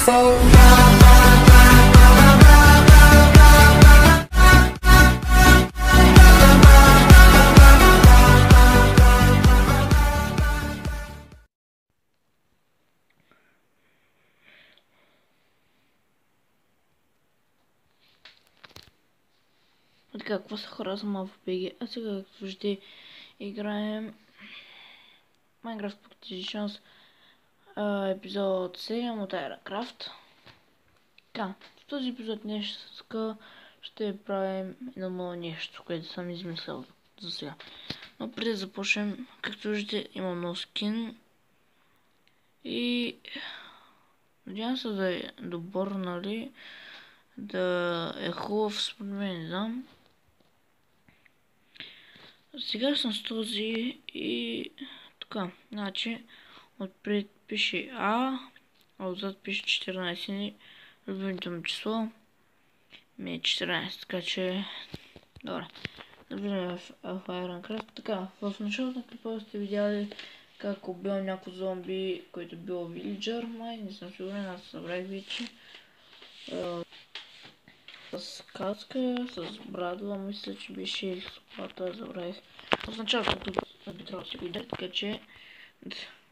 before. Така, какво са хора за малко в БГ? А сега, както ще играем Minecraft Pocket Editions епизод 7 от Aircraft. Така, в този епизод днес ще правим едно малко нещо, което съм измислил за сега. Но преди да започнем, както виждате, имам много скин. И надявам се да е добър, нали? Да е хубав, според мен, не знам. Сега съм с този и така, значи отпред пише А, отзад пише 14, любимото ми число ми е 14, така че добре. Да влизаме в Ironcraft. Така, в началото на клипа сте видяли как убил някой зомби, който бил вилиджър, май, не съм сигурен, аз събрах вече. С каска, с брадла, мисля, че беше и с лопата, забравих. В началото би трябвало да си го видя, така че...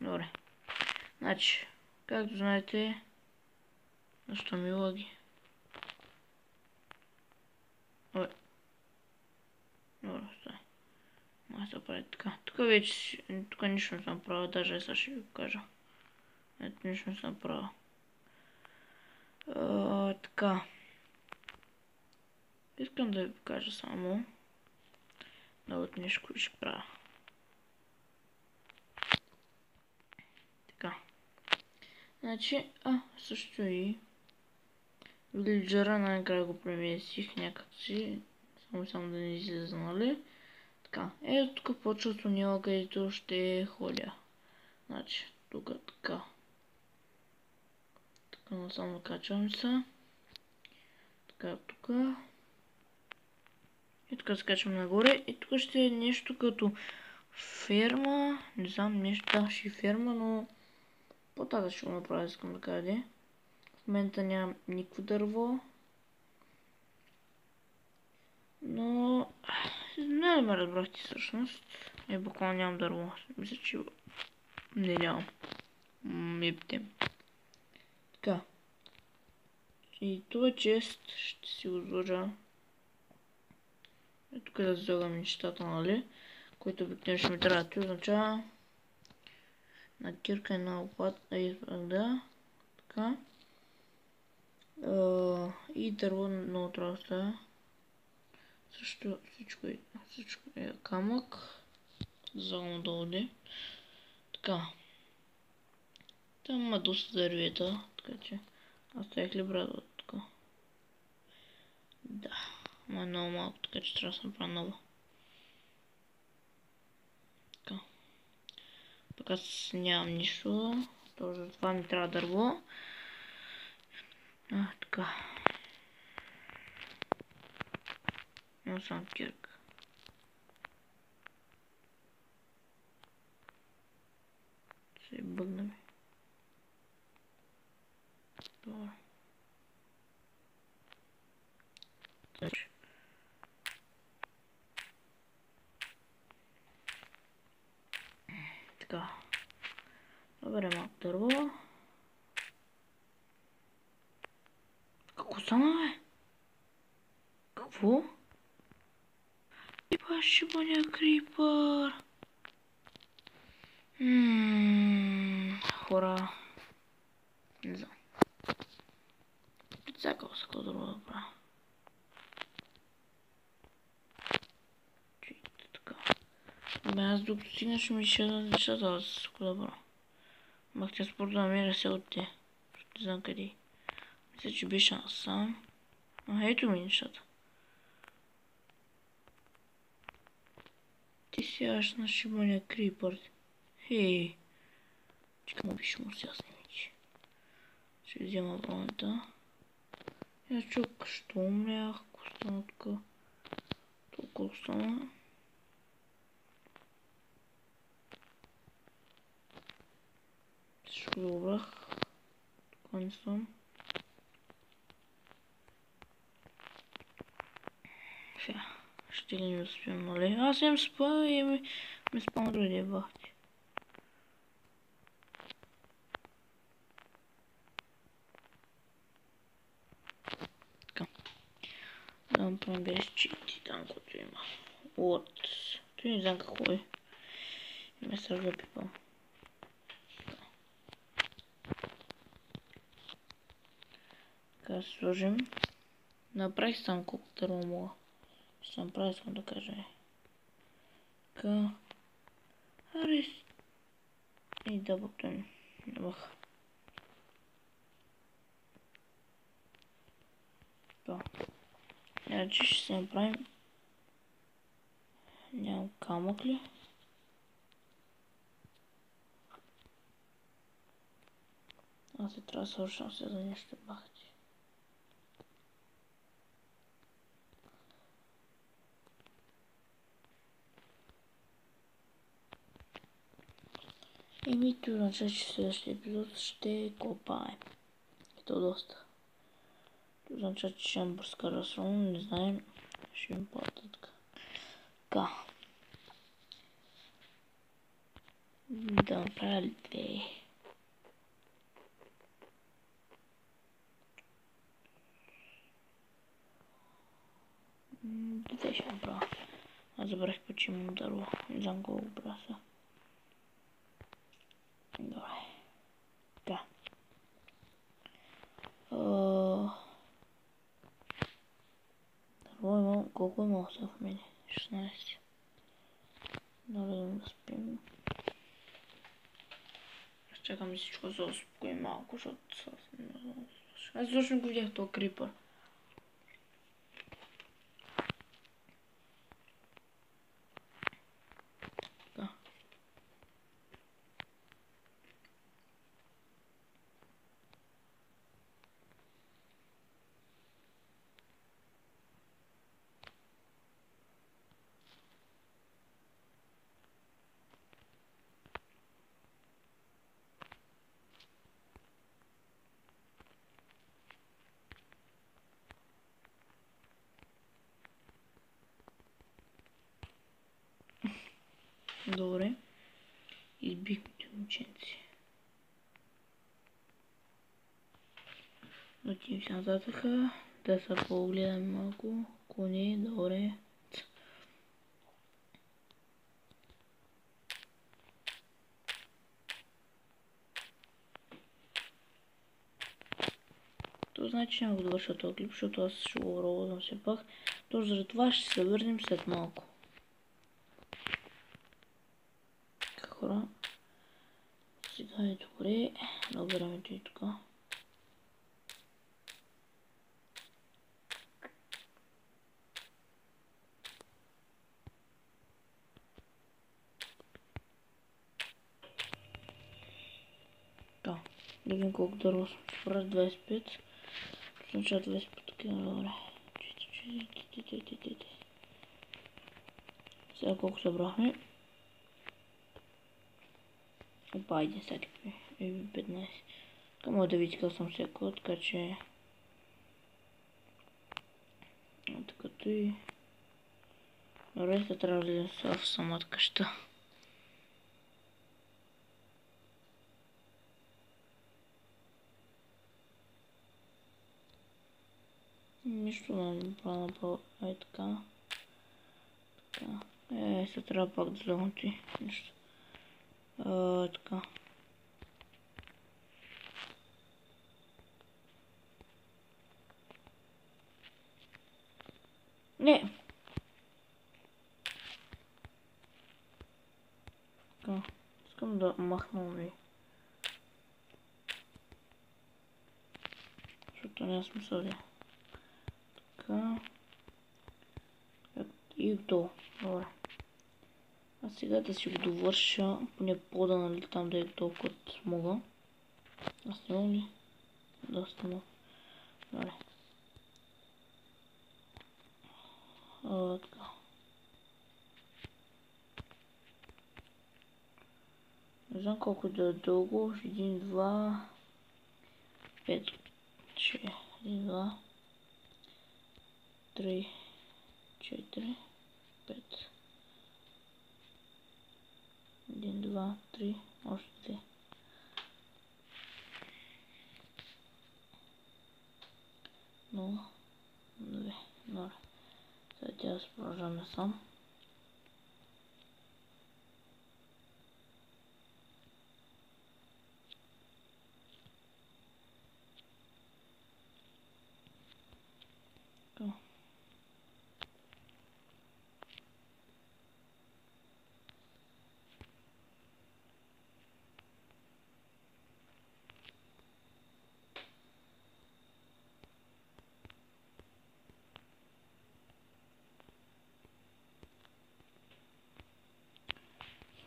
Добре. Значи, както знаете... Защо ми логи? Ой. Добре, стай. Може да прави така. Тук вече... Тук нищо не съм правил, даже сега ще ви покажа. Ето, нищо не съм правил. Така. Искам да ви покажа само новото нещо, което ще правя. Така. Значи, също и вилиджера най-накрая го преместих някакси. Само да не излиза, нали? Така. Ето тук почва тунела, където ще ходя. Значи, тук така. Така насам качвам се. Така, тук. И тук се качвам нагоре. И тук ще е нещо като ферма. Не знам, нещо да, ще е ферма, но по-тата ще го направя, искам да кажа. В момента нямам никакво дърво. Но... Не ме разбрахте всъщност. Буквално нямам дърво. Мисля, че... Не нямам. Мипте. Така. И това чест ще си го сложа. Ето тук да вземам нещата, нали? Които обикновено ще ми трябва. Това означава на кирка и на лопата. Да. Така. И дърво много трябва да става. Също всичко е камък. Заедно да оде. Така. Там има доста дървета, така че аз ставих ли брадва тук? Да. Ама е много малко, така че трябва да съм направя нова. Така. Пък аз нямам нищо. Точно това ми трябва дърво. Така. Имам само кирка. Се бъгнаме. Добре. Така. Добре, малко дърво. Какво стана, бе? Какво? Крипър, шибаня крипър. Хора. Не знам. Прицакал се какво друго да правя. Така. Аз докато стигна ще ми изчезнат нещата, аз какво да правя. Мах тя спорт да намеря се от те. Не знам къде. Мисля, че беше насам. Ето ми нещата. Ти сядаш на шибания крипър. Хей. Чекай му беше му сега снимичи. Ще взема вълната. Я чук, що умрях, ако стана тук. Толкова остана. Всичко добрах. Тук. спокоен съм. Сега, ще ли не успим, нали? Аз имам спа и ми спам други бахти. Така. Да направим без чити там, който има. Вот. Той не знам какво е. И ме сразу запипам. Така сложим. Направих сам колко дърво мога. Ще направя, искам да кажа. Така. Арес. И да бутон. Нямах. Така. Значи ще се направим. Нямам камък ли? Аз се трябва да свършам се за нещо бахти. Еми, това означава, че в следващия епизод ще копаем. И то доста. Това означава, че ще имам бързка разстройно, не знаем. Ще им по-нататък. Така. Да направя ли две? Две ще направя. Аз забрах път, че имам дърво. Не знам колко браса. Добре. Така. Дърво имам. Колко имам сега в мене? 16. Добре, да спим. Аз чакам да всичко за успокои малко, защото съвсем не знам. Аз точно го видях този крипър. Така. Добре. Избихме ученци. Отивам се нататък. Да се погледам малко. Коне, добре. То значи няма го довърша този клип, защото аз ще го работам все пак. Точно заради това ще се върнем след малко. Така хора. Сега е добре. Да времето и така. Да. Да видим колко дърво съм. Ще правя 25. Означава 25 такива, добре. Сега колко събрахме? Опа, един всякакви. 15. Така мога да видите как съм всяко, така че... Така и... Добре, да трябва да са в самата къща. Нищо да не правя направо. Ай така. Така. Се трябва пак да загонти нещо. Така. Не! Така. Искам да махна ви. Защото няма смисъл ли. Така. И долу. Добре. А сега да си го довърша, поне пода, нали, там да е толкова мога. Аз снимам ли? Да, снимам. Добре. Така. Не знам колко да е дълго. 1, 2, 5, 6, 2, 3, 4, 5. 1, 2, 3, още 2. Нула, 2, 0. Сега тя се продължаваме сам.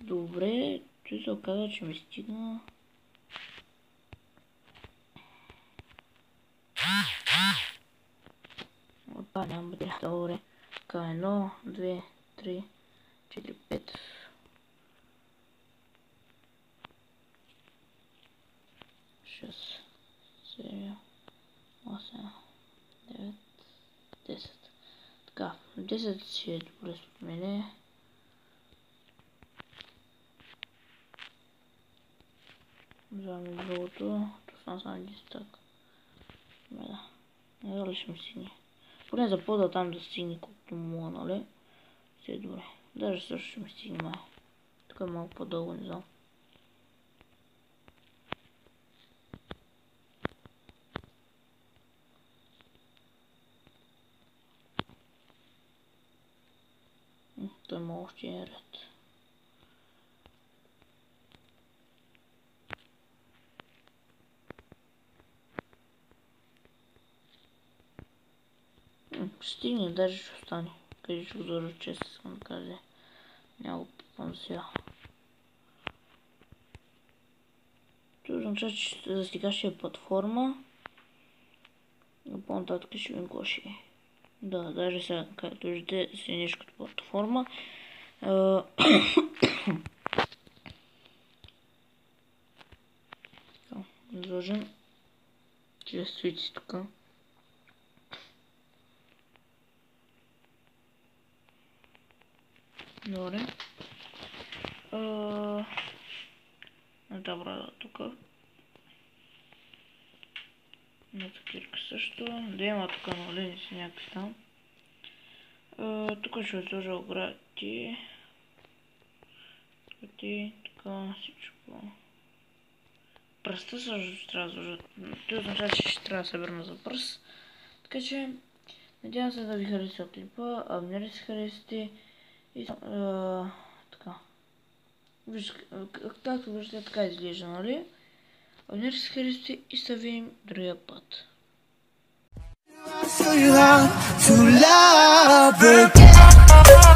Добре, той се оказа, че ми стигна. Опа, няма бъде. Добре. Така, 1, 2, 3, 4, 5. 6, 7, 8, 9, 10. Така, 10 си е добре според мене. Вземаме другото. Това стана само един стък. Да. Не дали ще ми стигне. Поне започва там да стигне колкото мога, нали? Все е добре. Даже също ще ми стигне май. Тук е малко по-дълго, не знам. Той има още един ред. Ще стигне, даже ще остане. Къде ще го държа, често искам да кажа. Няма го попам сега. Това означава, че за сега ще е платформа. Но по-нататък ще видим какво ще е. Да, даже сега, както виждате, си нещо като платформа. Изложим чрез свици тук. Добре. На тази брада тук. На такирка също. Да има тук нали си някакви там. Тук ще сложа огради. Така всичко. Пръста също трябва да сложа. Това означава, че ще трябва да съберем за пръст. Така че, надявам се да ви хареса клипа. Абонирайте се, харесате. И така. Както виждате, така изглежда, нали? Абонирайте се, харесате и се видим другия път. Show you how to love it.